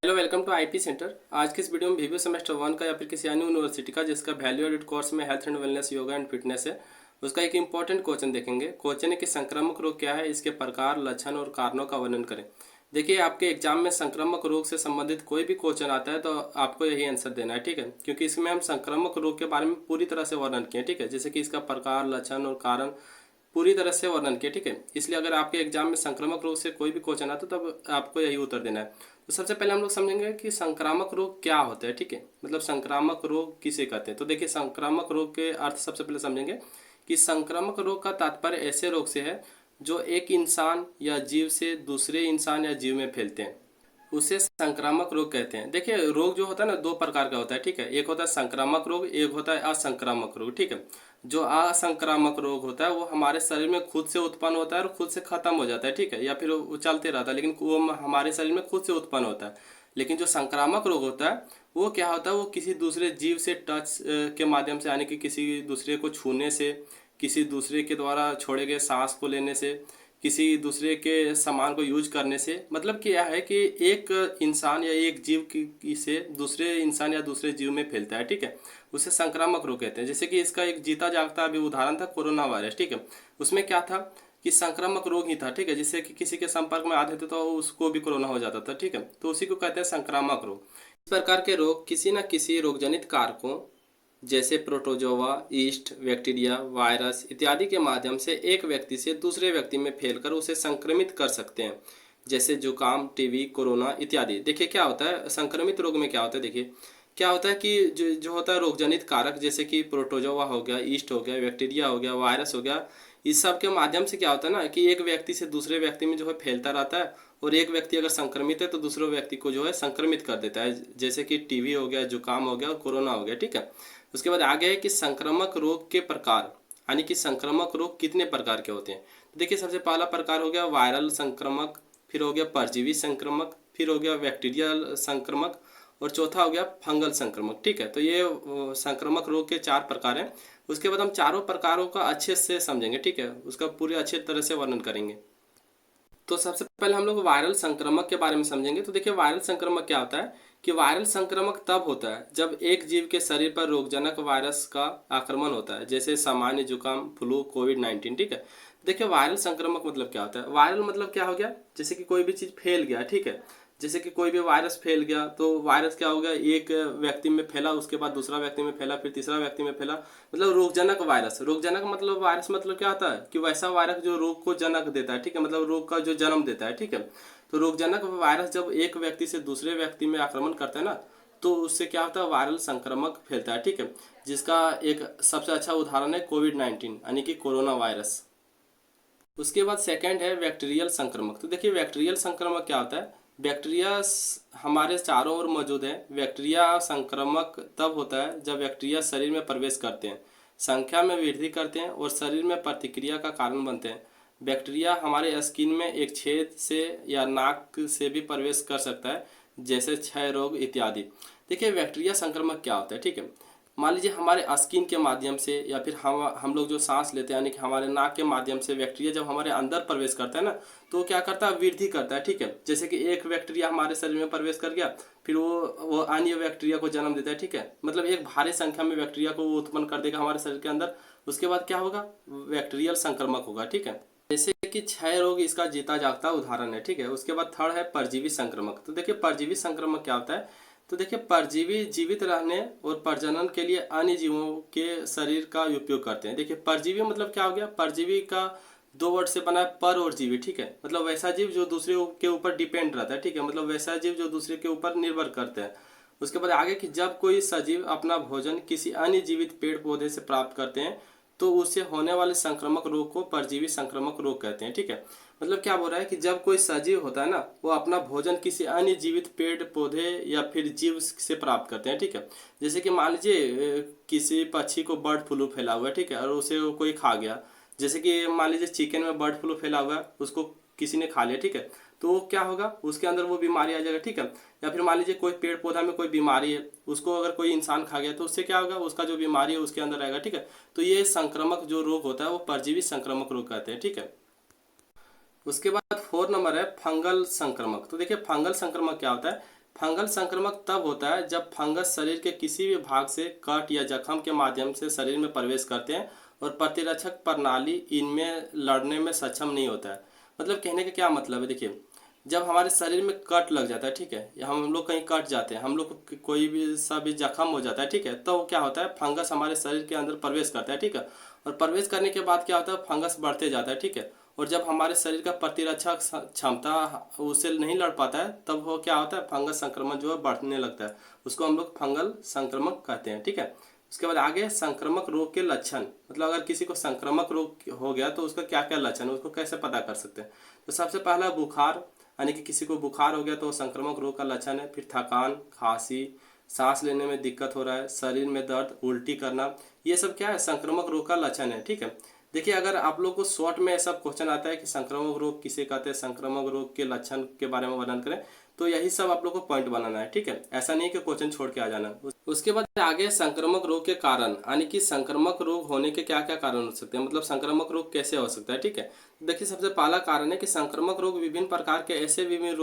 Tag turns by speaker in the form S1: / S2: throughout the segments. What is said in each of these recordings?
S1: Hello, welcome to IP centre. आज के इस वीडियो में वीवो सेमेस्टर 1 का या फिर किसी अन्य यूनिवर्सिटी का जिसका वैल्यू एडेड कोर्स में health and wellness, yoga and fitness है, उसका एक इंपॉर्टेंट क्वेश्चन देखेंगे। क्वेश्चन है कि संक्रामक रोग क्या है, इसके प्रकार, लक्षण और कारणों का वर्णन करें। देखिए, आपके एग्जाम में संक्रामक रोग से संबंधित कोई भी क्वेश्चन आता है तो आपको यही आंसर देना है, ठीक है। क्योंकि इसमें हम संक्रामक रोग के बारे में पूरी तरह से वर्णन किए, ठीक है। जैसे कि इसका प्रकार, लक्षण और कारण पूरी तरह से वर्णन किया, ठीक है। इसलिए अगर आपके एग्जाम में संक्रामक रोग से कोई भी क्वेश्चन आता है तब आपको यही उत्तर देना है। तो सबसे पहले हम लोग समझेंगे कि संक्रामक रोग क्या होता है, ठीक है। मतलब संक्रामक रोग किसे कहते हैं। तो देखिए, संक्रामक रोग के अर्थ सबसे पहले समझेंगे कि संक्रामक रोग का तात्पर्य ऐसे रोग से है जो एक इंसान या जीव से दूसरे इंसान या जीव में फैलते हैं, उसे संक्रामक रोग कहते हैं। देखिए, रोग जो होता है ना, दो प्रकार का होता है, ठीक है। एक होता है संक्रामक रोग, एक होता है असंक्रामक रोग, ठीक है। जो असंक्रामक रोग होता है वो हमारे शरीर में खुद से उत्पन्न होता है और खुद से खत्म हो जाता है, ठीक है, या फिर वो चलते रहता है, लेकिन वो हमारे शरीर में खुद से उत्पन्न होता है। लेकिन जो संक्रामक रोग होता है वो क्या होता है, वो किसी दूसरे जीव से टच के माध्यम से, यानी कि किसी दूसरे को छूने से, किसी दूसरे के द्वारा छोड़े गए सांस को लेने से, किसी दूसरे के सामान को यूज करने से, मतलब क्या है कि एक इंसान या एक जीव की से दूसरे इंसान या दूसरे जीव में फैलता है, ठीक है। उसे संक्रामक रोग कहते हैं। जैसे कि इसका एक जीता जागता अभी उदाहरण था कोरोना वायरस, ठीक है। उसमें क्या था कि संक्रामक रोग ही था, ठीक है। जिससे कि किसी के संपर्क में आते थे तो उसको भी कोरोना हो जाता था, ठीक है। तो उसी को कहते हैं संक्रामक रोग। इस प्रकार के रोग किसी न किसी रोगजनित कारकों जैसे प्रोटोजोआ, ईस्ट, बैक्टीरिया, वायरस इत्यादि के माध्यम से एक व्यक्ति से दूसरे व्यक्ति में फैलकर उसे संक्रमित कर सकते हैं। जैसे जुकाम, टीबी, कोरोना इत्यादि। देखिए, क्या होता है संक्रमित रोग में, क्या होता है, देखिए क्या होता है कि जो होता है रोगजनित कारक, जैसे कि प्रोटोजोआ हो गया, ईस्ट हो गया, बैक्टीरिया हो गया, वायरस हो गया, इस सब के माध्यम से क्या होता है ना कि एक व्यक्ति से दूसरे व्यक्ति में जो है फैलता रहता है। और एक व्यक्ति अगर संक्रमित है तो दूसरे व्यक्ति को जो है संक्रमित कर देता है। जैसे कि टीबी हो गया, जुकाम हो गया और कोरोना हो गया, ठीक है। उसके बाद आगे है कि संक्रामक रोग के प्रकार, यानी कि संक्रामक रोग कितने प्रकार के होते हैं। तो देखिए, सबसे पहला प्रकार हो गया वायरल संक्रमक, फिर हो गया परजीवी संक्रमक, फिर हो गया बैक्टीरियल संक्रमक, और चौथा हो गया फंगल संक्रमक, ठीक है। तो ये संक्रामक रोग के चार प्रकार हैं। उसके बाद हम चारों प्रकारों का अच्छे से समझेंगे, ठीक है, उसका पूरे अच्छे तरह से वर्णन करेंगे। तो सबसे पहले हम लोग वायरल संक्रमक के बारे में समझेंगे। तो देखिए, वायरल संक्रमक क्या होता है कि वायरल संक्रमक तब होता है जब एक जीव के शरीर पर रोगजनक वायरस का आक्रमण होता है, जैसे सामान्य जुकाम, फ्लू, कोविड-19, ठीक है। देखिए, वायरल संक्रमक मतलब क्या होता है। वायरल मतलब क्या हो गया, जैसे कि कोई भी चीज़ फैल गया, ठीक है। जैसे कि कोई भी वायरस फैल गया तो वायरस क्या हो गया, एक व्यक्ति में फैला, उसके बाद दूसरा व्यक्ति में फैला, फिर तीसरा व्यक्ति में फैला। मतलब रोगजनक वायरस। रोगजनक मतलब वायरस मतलब क्या होता है कि वैसा वायरस जो रोग को जनक देता है, ठीक है, मतलब रोग का जो जन्म देता है, ठीक है। तो रोगजनक वायरस जब एक व्यक्ति से दूसरे व्यक्ति में आक्रमण करता है ना, तो उससे क्या होता है, वायरल संक्रमक फैलता है, ठीक है। जिसका एक सबसे अच्छा उदाहरण है कोविड-19, यानी कि कोरोना वायरस। उसके बाद सेकंड है बैक्टीरियल संक्रमक। तो देखिए, बैक्टीरियल संक्रमक क्या होता है। बैक्टीरिया हमारे चारों ओर मौजूद है। बैक्टीरिया संक्रमक तब होता है जब बैक्टीरिया शरीर में प्रवेश करते हैं, संख्या में वृद्धि करते हैं और शरीर में प्रतिक्रिया का कारण बनते हैं। बैक्टीरिया हमारे स्किन में एक छेद से या नाक से भी प्रवेश कर सकता है, जैसे क्षय रोग इत्यादि। देखिए, बैक्टीरिया संक्रमक क्या होता है, ठीक है। मान लीजिए हमारे स्किन के माध्यम से या फिर हम लोग जो सांस लेते हैं, यानी कि हमारे नाक के माध्यम से बैक्टीरिया जब हमारे अंदर प्रवेश करता है ना, तो क्या करता है, वृद्धि करता है, ठीक है। जैसे कि एक बैक्टीरिया हमारे शरीर में प्रवेश कर गया, फिर वो अन्य बैक्टीरिया को जन्म देता है, ठीक है। मतलब एक भारी संख्या में बैक्टीरिया को वो उत्पन्न कर देगा हमारे शरीर के अंदर। उसके बाद क्या होगा, बैक्टीरियल संक्रमक होगा, ठीक है। जैसे कि क्षय रोग इसका जीता जागता उदाहरण है, ठीक है। उसके बाद थर्ड है परजीवी संक्रमक। तो देखिए, परजीवी संक्रमक क्या होता है। तो देखिए, परजीवी जीवित रहने और प्रजनन के लिए अन्य जीवों के शरीर का उपयोग करते हैं। देखिए, परजीवी मतलब क्या हो गया, परजीवी का दो वर्ड से बना है पर और जीवी, ठीक है। मतलब वैसा जीव जो दूसरे के ऊपर डिपेंड रहता है, ठीक है, मतलब वैसा जीव जो दूसरे के ऊपर निर्भर करते हैं। उसके बाद आगे कि जब कोई सजीव अपना भोजन किसी अन्य जीवित पेड़ पौधे से प्राप्त करते हैं तो उससे होने वाले संक्रामक रोग को परजीवी संक्रामक रोग कहते हैं, ठीक है। मतलब क्या बोल रहा है कि जब कोई सजीव होता है ना, वो अपना भोजन किसी अन्य जीवित पेड़ पौधे या फिर जीव से प्राप्त करते हैं, ठीक है। जैसे कि मान लीजिए किसी पक्षी को बर्ड फ्लू फैला हुआ है, ठीक है, और उसे वो कोई खा गया। जैसे कि मान लीजिए चिकन में बर्ड फ्लू फैला हुआ है, उसको किसी ने खा लिया, ठीक है। तो वो क्या होगा, उसके अंदर वो बीमारी आ जाएगा, ठीक है। या फिर मान लीजिए कोई पेड़ पौधा में कोई बीमारी है, उसको अगर कोई इंसान खा गया तो उससे क्या होगा, उसका जो बीमारी है उसके अंदर आएगा, ठीक है। तो ये संक्रामक जो रोग होता है वो परजीवी संक्रामक रोग कहते हैं, ठीक है। उसके बाद फोर नंबर है फंगल संक्रमक। तो देखिए, फंगल संक्रमक क्या होता है। फंगल संक्रमण तब होता है जब फंगस शरीर के किसी भी भाग से कट या जख्म के माध्यम से शरीर में प्रवेश करते हैं और प्रतिरक्षक प्रणाली इनमें लड़ने में सक्षम नहीं होता है। मतलब कहने का क्या मतलब है, देखिए जब हमारे शरीर में कट लग जाता है, ठीक है, या हम लोग कहीं कट जाते हैं, हम लोग को कोई भी सा भी जख्म हो जाता है, ठीक है, तो क्या होता है फंगस हमारे शरीर के अंदर प्रवेश करता है, ठीक है, और प्रवेश करने के बाद क्या होता है फंगस बढ़ते जाता है, ठीक है, और जब हमारे शरीर का प्रतिरक्षा क्षमता उससे नहीं लड़ पाता है तब वो क्या होता है फंगस संक्रमण जो है बढ़ने लगता है, उसको हम लोग फंगल संक्रमण कहते हैं, ठीक है। उसके बाद आगे संक्रामक रोग के लक्षण, मतलब अगर किसी को संक्रामक रोग हो गया तो उसका क्या क्या लक्षण है, उसको कैसे पता कर सकते हैं। तो सबसे पहला बुखार, यानी कि किसी को बुखार हो गया तो संक्रामक रोग का लक्षण है। फिर थकान, खांसी, सांस लेने में दिक्कत हो रहा है, शरीर में दर्द, उल्टी करना, ये सब क्या है संक्रामक रोग का लक्षण है, ठीक है। देखिए अगर आप लोग को शॉर्ट में ऐसा क्वेश्चन आता है कि संक्रामक रोग किसे कहते हैं, संक्रामक रोग के लक्षण के बारे में वर्णन करें, तो यही सब आप लोग को पॉइंट बनाना है, ठीक है, ऐसा नहीं कि क्वेश्चन छोड़ के आ जाना। उसके बाद आगे संक्रामक रोग के कारण, यानी कि संक्रामक रोग होने के क्या क्या कारण हो सकते हैं, मतलब संक्रामक रोग कैसे हो सकता है, ठीक है। देखिए सबसे पहला कारण है कि संक्रामक रोग विभिन्न प्रकार के ऐसे विभिन्न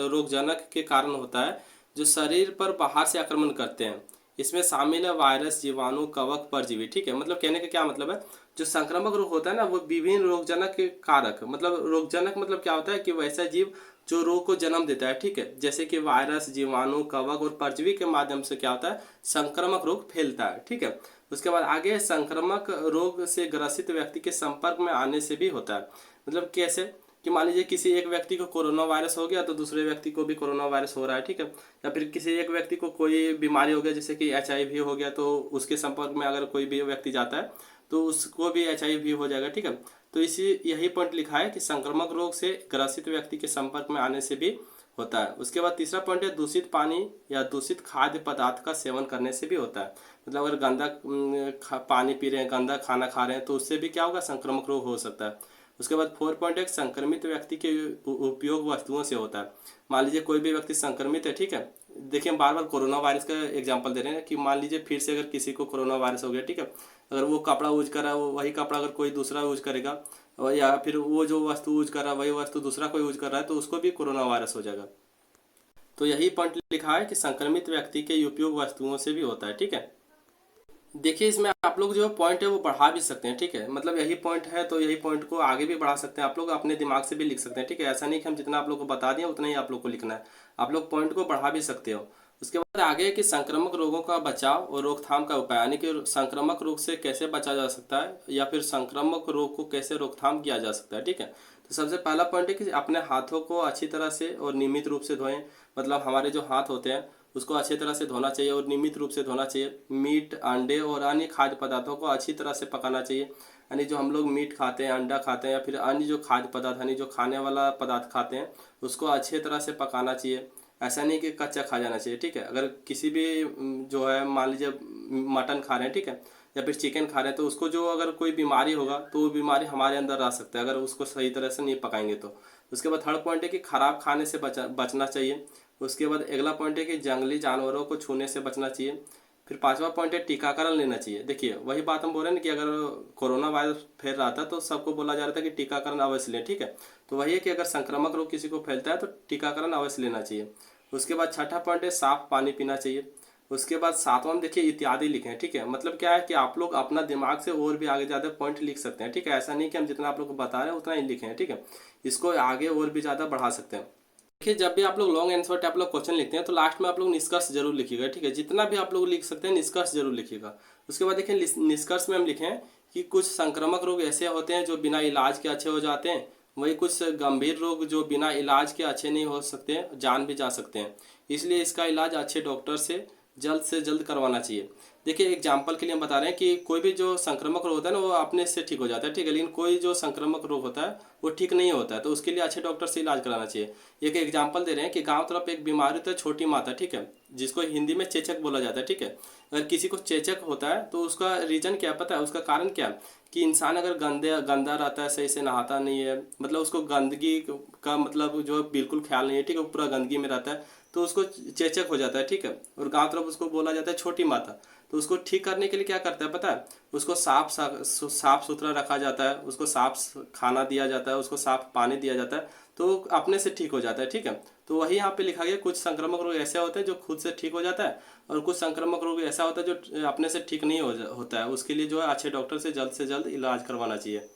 S1: रोगजनक के कारण होता है जो शरीर पर बाहर से आक्रमण करते हैं। इसमें शामिल है वायरस, जीवाणु, कवक, परजीवी, ठीक है। मतलब कहने का क्या मतलब है, जो संक्रामक रोग होता है ना वो विभिन्न रोगजनक के कारक, मतलब रोगजनक मतलब क्या होता है कि वैसा जीव जो रोग को जन्म देता है, ठीक है, जैसे कि वायरस, जीवाणु, कवक और परजीवी के माध्यम से क्या होता है संक्रामक रोग फैलता है, ठीक है। उसके बाद आगे संक्रामक रोग से ग्रसित व्यक्ति के संपर्क में आने से भी होता है। मतलब कैसे कि मान लीजिए किसी एक व्यक्ति को कोरोना वायरस हो गया तो दूसरे व्यक्ति को भी कोरोना वायरस हो रहा है, ठीक है, या फिर किसी एक व्यक्ति को कोई बीमारी हो गया जैसे कि HIV हो गया तो उसके संपर्क में अगर कोई भी व्यक्ति जाता है तो उसको भी HIV हो जाएगा, ठीक है। तो इसी यही पॉइंट लिखा है कि संक्रामक रोग से ग्रसित व्यक्ति के संपर्क में आने से भी होता है। उसके बाद तीसरा पॉइंट है दूषित पानी या दूषित खाद्य पदार्थ का सेवन करने से भी होता है। मतलब अगर गंदा पानी पी रहे हैं, गंदा खाना खा रहे हैं तो उससे भी क्या होगा संक्रामक रोग हो सकता है। उसके बाद 4.1 संक्रमित व्यक्ति के उपयोग वस्तुओं से होता है। मान लीजिए कोई भी व्यक्ति संक्रमित है, ठीक है, देखिए हम बार बार कोरोना वायरस का एग्जांपल दे रहे हैं कि मान लीजिए फिर से अगर किसी को कोरोना वायरस हो गया, ठीक है, अगर वो कपड़ा यूज कर रहा है वही कपड़ा अगर कोई दूसरा यूज करेगा, या फिर वो जो वस्तु यूज कर रहा है वही वस्तु दूसरा कोई यूज कर रहा है तो उसको भी कोरोना वायरस हो जाएगा। तो यही पॉइंट लिखा है कि संक्रमित व्यक्ति के उपयोग वस्तुओं से भी होता है, ठीक है। देखिए इसमें आप लोग जो पॉइंट है वो बढ़ा भी सकते हैं, ठीक है, मतलब यही पॉइंट है तो यही पॉइंट को आगे भी बढ़ा सकते हैं, आप लोग अपने दिमाग से भी लिख सकते हैं, ठीक है, ऐसा नहीं कि हम जितना आप लोग को बता दिए उतना ही आप लोग को लिखना है, आप लोग पॉइंट को बढ़ा भी सकते हो। उसके बाद आगे कि संक्रामक रोगों का बचाव और रोकथाम का उपाय, यानी कि संक्रामक रोग से कैसे बचा जा सकता है या फिर संक्रामक रोग को कैसे रोकथाम किया जा सकता है, ठीक है। तो सबसे पहला पॉइंट है कि अपने हाथों को अच्छी तरह से और नियमित रूप से धोएं, मतलब हमारे जो हाथ होते हैं उसको अच्छी तरह से धोना चाहिए और नियमित रूप से धोना चाहिए। मीट, अंडे और अन्य खाद्य पदार्थों को अच्छी तरह से पकाना चाहिए, यानी जो हम लोग मीट खाते हैं, अंडा खाते हैं या फिर अन्य जो खाद्य पदार्थ यानी जो खाने वाला पदार्थ खाते हैं उसको अच्छी तरह से पकाना चाहिए, ऐसा नहीं कि कच्चा खा जाना चाहिए, ठीक है। अगर किसी भी जो है मान लीजिए मटन खा रहे हैं, ठीक है, या फिर चिकन खा रहे हैं तो उसको जो अगर कोई बीमारी होगा तो वो बीमारी हमारे अंदर आ सकता है अगर उसको सही तरह से नहीं पकाएंगे तो। उसके बाद थर्ड पॉइंट है कि खराब खाने से बचना चाहिए। उसके बाद अगला पॉइंट है कि जंगली जानवरों को छूने से बचना चाहिए। फिर पांचवा पॉइंट है टीकाकरण लेना चाहिए। देखिए वही बात हम बोल रहे हैं कि अगर कोरोना वायरस फैल रहा था तो सबको बोला जा रहा था कि टीकाकरण अवश्य लें, ठीक है, तो वही है कि अगर संक्रामक रोग किसी को फैलता है तो टीकाकरण अवश्य लेना चाहिए। उसके बाद छठा पॉइंट है साफ पानी पीना चाहिए। उसके बाद सातवां में देखिए इत्यादि लिखे हैं, ठीक है, मतलब क्या है कि आप लोग अपना दिमाग से और भी आगे ज़्यादा पॉइंट लिख सकते हैं, ठीक है, ऐसा नहीं कि हम जितना आप लोग को बता रहे हैं उतना ही लिखे हैं, ठीक है, इसको आगे और भी ज़्यादा बढ़ा सकते हैं। देखिए जब भी आप लोग लॉन्ग आंसर टाइप लोग क्वेश्चन लिखते हैं तो लास्ट में आप लोग निष्कर्ष जरूर लिखिएगा, ठीक है, जितना भी आप लोग लिख सकते हैं निष्कर्ष जरूर लिखिएगा। उसके बाद देखिए निष्कर्ष में हम लिखें कि कुछ संक्रामक रोग ऐसे होते हैं जो बिना इलाज के अच्छे हो जाते हैं, वही कुछ गंभीर रोग जो बिना इलाज के अच्छे नहीं हो सकते, जान भी जा सकते हैं, इसलिए इसका इलाज अच्छे डॉक्टर से जल्द करवाना चाहिए। देखिए एग्जाम्पल के लिए हम बता रहे हैं कि कोई भी जो संक्रामक रोग होता है ना वो अपने से ठीक हो जाता है, ठीक है, लेकिन कोई जो संक्रामक रोग होता है वो ठीक नहीं होता है तो उसके लिए अच्छे डॉक्टर से इलाज कराना चाहिए। एक एग्जाम्पल दे रहे हैं कि गांव तरफ एक बीमारी होता है छोटी माता, ठीक है, जिसको हिंदी में चेचक बोला जाता है, ठीक है। अगर किसी को चेचक होता है तो उसका रीजन क्या पता है, उसका कारण क्या है कि इंसान अगर गंदा रहता है, सही से नहाता नहीं है, मतलब उसको गंदगी का मतलब जो बिल्कुल ख्याल नहीं है, ठीक है, वो पूरा गंदगी में रहता है तो उसको चेचक हो जाता है, ठीक है, और गांव तरफ उसको बोला जाता है छोटी माता। तो उसको ठीक करने के लिए क्या करता है पता है, उसको साफ सुथरा रखा जाता है, उसको साफ खाना दिया जाता है, उसको साफ पानी दिया जाता है तो अपने से ठीक हो जाता है, ठीक है। तो वही यहाँ पे लिखा गया, कुछ संक्रामक रोग ऐसे होते हैं जो खुद से ठीक हो जाता है, और कुछ संक्रामक रोग ऐसा होता है जो अपने से ठीक नहीं होता है। उसके लिए जो है अच्छे डॉक्टर से जल्द इलाज करवाना चाहिए।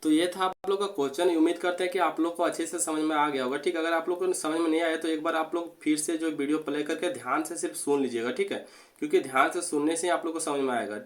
S1: तो ये था आप लोग का क्वेश्चन। उम्मीद करते हैं कि आप लोग को अच्छे से समझ में आ गया होगा। ठीक, अगर आप लोग को समझ में नहीं आया तो एक बार आप लोग फिर से जो वीडियो प्ले करके ध्यान से सिर्फ सुन लीजिएगा, ठीक है, क्योंकि ध्यान से सुनने से ही आप लोग को समझ में आएगा।